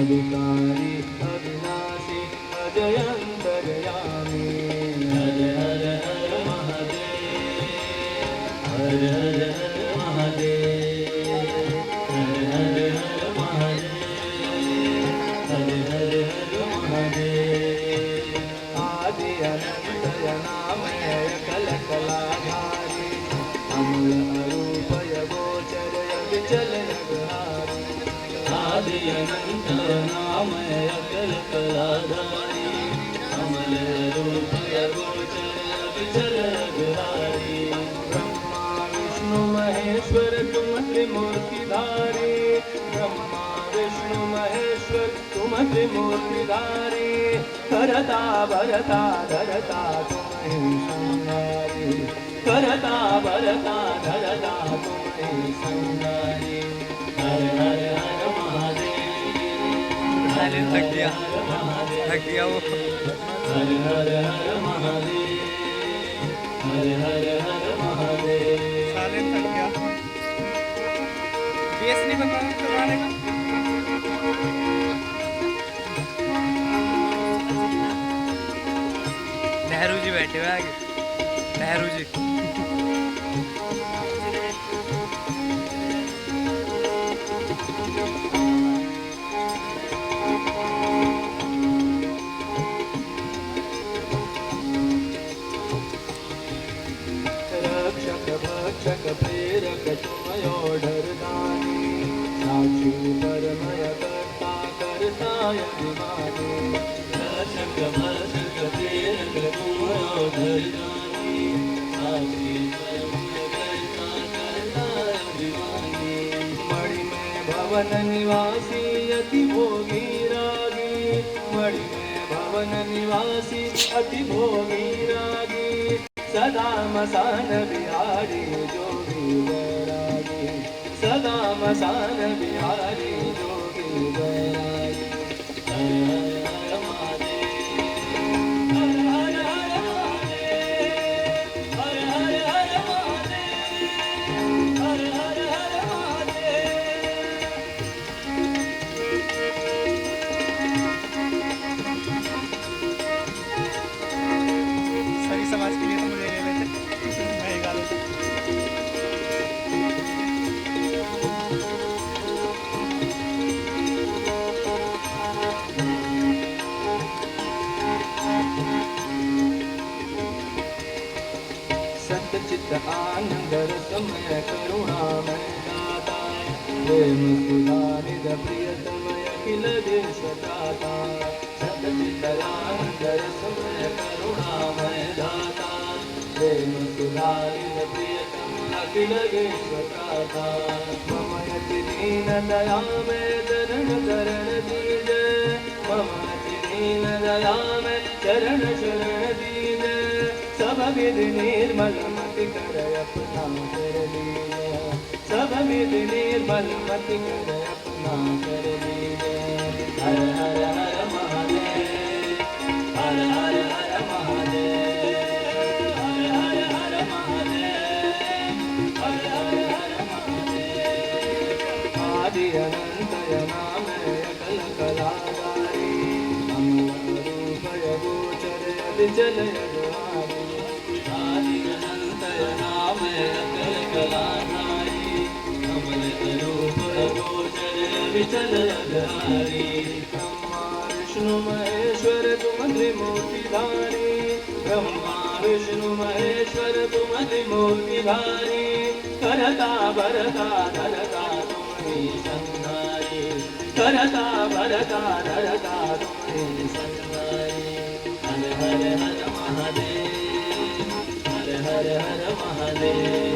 अविकारी अविनाशी अजयंतरयामी। हर हर हर महादेव, हर हर हर महादेव, हर हर हर महादेव, हर हर हर महादेव। आदि अनंत अनामय कल कलाधारी, अमल अरूपय गोचर अविचल नगहारी। आदि अनंत अनामय अकल कलाधारी, अमल रूपय गोचर अविचल नगहारी। ब्रह्मा विष्णु महेश्वर तुम त्रिमूर्तिधारी, ब्रह्मा विष्णु महेश्वर तुम त्रिमूर्तिधारी। करता भरता धरता तुम्हें संहारी, करता भरता धरता तुम्हें संहारी। हर हर हर महादेव, हर हर हर महादेव, हर हर हर महादेव, हर हर हर महादेव। बेस नहीं बन रहा गाने का। नेहरू जी बैठे हुए आगे, नेहरू जी। रक्षक भक्षक प्रेरक तुमयो डरदानी, साक्षी परमय कर्ता कर्ताय अभिमानी। रक्षक भक्षक प्रेरक तुमयो डरदानी, साक्षी परमय कर्ता कर्ताय अभिमानी। मणि में भवन निवासी अति भोगी रागी, मणि में भवन निवासी अति भोगी रागी। सदा मसान बिहारी जोगी बैरागी, सदा मसान बिहारी जोगी बैरागी। हर हर हर महादेव, हर हर हर महादेव, हर हर हर महादेव, हर हर हर महादेव। सभी समाज के लिए तो मुझे ले लेते, मैं गा लेता। सतचित आनंद रसमय करुणामय दाता, प्रेम सुधारित प्रियतमय अखिल देश दाता। सतचित आनंद रसमय करुणामय दाता, प्रेम सुधारित प्रियतम अखिल देश दाता। मम यति दीन दया में चरण चरण दीजे, मम यति दीन दया में चरण शरण दीजे। सब विधि निर्मल मति कर अपना कर लीजे, सब विधि निर्मल मति कर अपना कर लीजे। हर हर हर महादेव, हर हर हर महादेव, हर हर हर महादेव, हर हर हर महादेव। आदि अनंत अनामय अकल कलाधारी, अमल रूपय गोचर अविचल नगहारी। आदि अनंत अनामय अकल कलाधारी, अमल रूपय गोचर अविचल नगहारी। ब्रह्मा विष्णु महेश्वर तुम त्रिमूर्तिधारी, ब्रह्मा विष्णु महेश्वर तुम त्रिमूर्तिधारी। करता भरता धरता तुम्हें संहारी, करता भरता धरता तुम्हें संहारी। हर हर हर महादेव, हर हर हर महादेव।